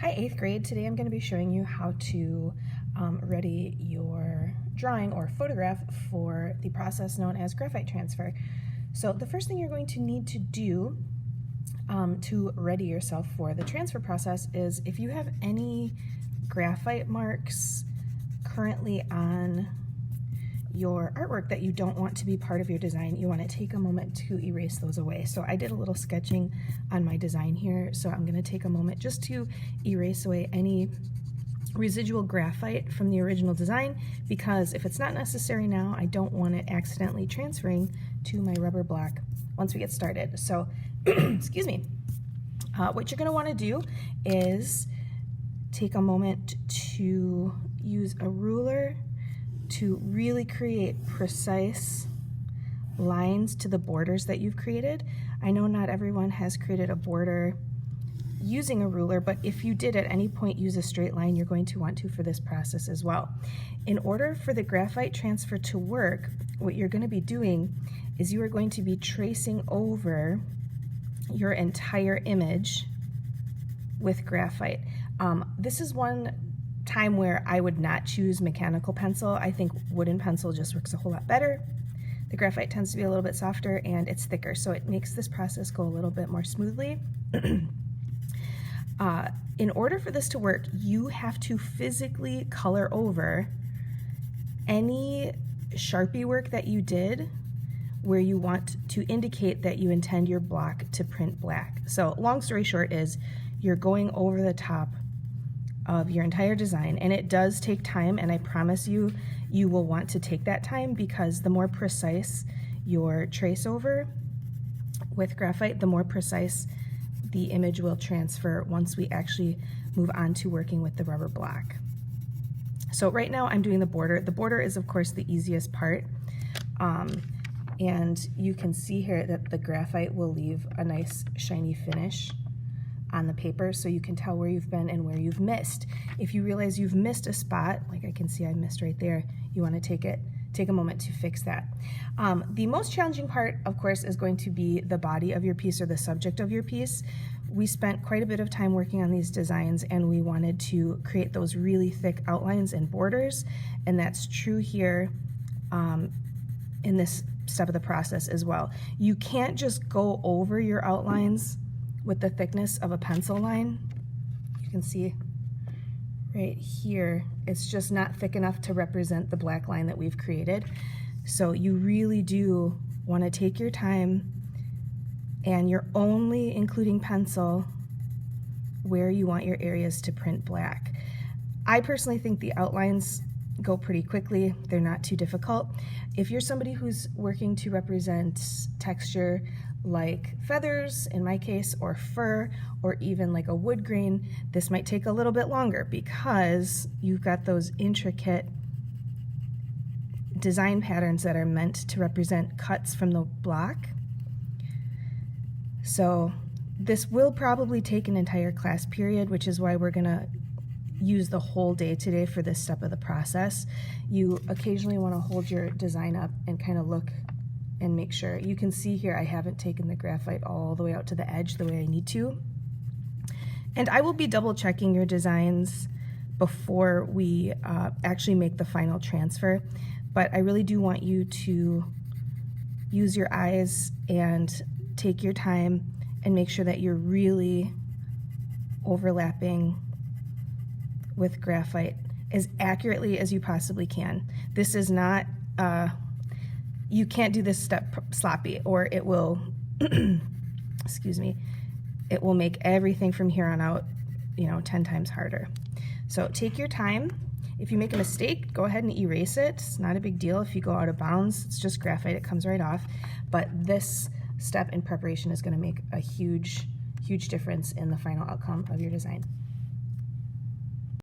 Hi, 8th grade. Today I'm going to be showing you how to ready your drawing or photograph for the process known as graphite transfer. So the first thing you're going to need to do to ready yourself for the transfer process is if you have any graphite marks currently on your artwork that you don't want to be part of your design, you want to take a moment to erase those away. So I did a little sketching on my design here, so I'm going to take a moment just to erase away any residual graphite from the original design, because if it's not necessary now, I don't want it accidentally transferring to my rubber block once we get started. So, excuse me, what you're going to want to do is take a moment to use a ruler to really create precise lines to the borders that you've created. I know not everyone has created a border using a ruler, but if you did at any point use a straight line, you're going to want to for this process as well. In order for the graphite transfer to work, what you're going to be doing is you are going to be tracing over your entire image with graphite. This is one time where I would not choose mechanical pencil. I think wooden pencil just works a whole lot better. The graphite tends to be a little bit softer and it's thicker, so it makes this process go a little bit more smoothly. In order for this to work, you have to physically color over any Sharpie work that you did where you want to indicate that you intend your block to print black. So long story short is you're going over the top of your entire design, and it does take time, and I promise you, you will want to take that time, because the more precise your trace over with graphite, the more precise the image will transfer once we actually move on to working with the rubber block. So right now I'm doing the border. The border is of course the easiest part, and you can see here that the graphite will leave a nice shiny finish on the paper, so you can tell where you've been and where you've missed. If you realize you've missed a spot, like I can see I missed right there, you want to take a moment to fix that. The most challenging part, of course, is going to be the body of your piece or the subject of your piece. We spent quite a bit of time working on these designs, and we wanted to create those really thick outlines and borders, and that's true here in this step of the process as well. You can't just go over your outlines with the thickness of a pencil line. You can see right here, it's just not thick enough to represent the black line that we've created. So you really do want to take your time, and you're only including pencil where you want your areas to print black. I personally think the outlines go pretty quickly. They're not too difficult. If you're somebody who's working to represent texture like feathers, in my case, or fur, or even like a wood grain, this might take a little bit longer because you've got those intricate design patterns that are meant to represent cuts from the block. So this will probably take an entire class period, which is why we're gonna use the whole day today for this step of the process. You occasionally want to hold your design up and kind of look and make sure. You can see here I haven't taken the graphite all the way out to the edge the way I need to. And I will be double checking your designs before we actually make the final transfer, but I really do want you to use your eyes and take your time and make sure that you're really overlapping with graphite as accurately as you possibly can. This is not you can't do this step sloppy, or it will, excuse me, it will make everything from here on out, 10 times harder. So take your time. If you make a mistake, go ahead and erase it. It's not a big deal if you go out of bounds. It's just graphite, it comes right off. But this step in preparation is going to make a huge difference in the final outcome of your design.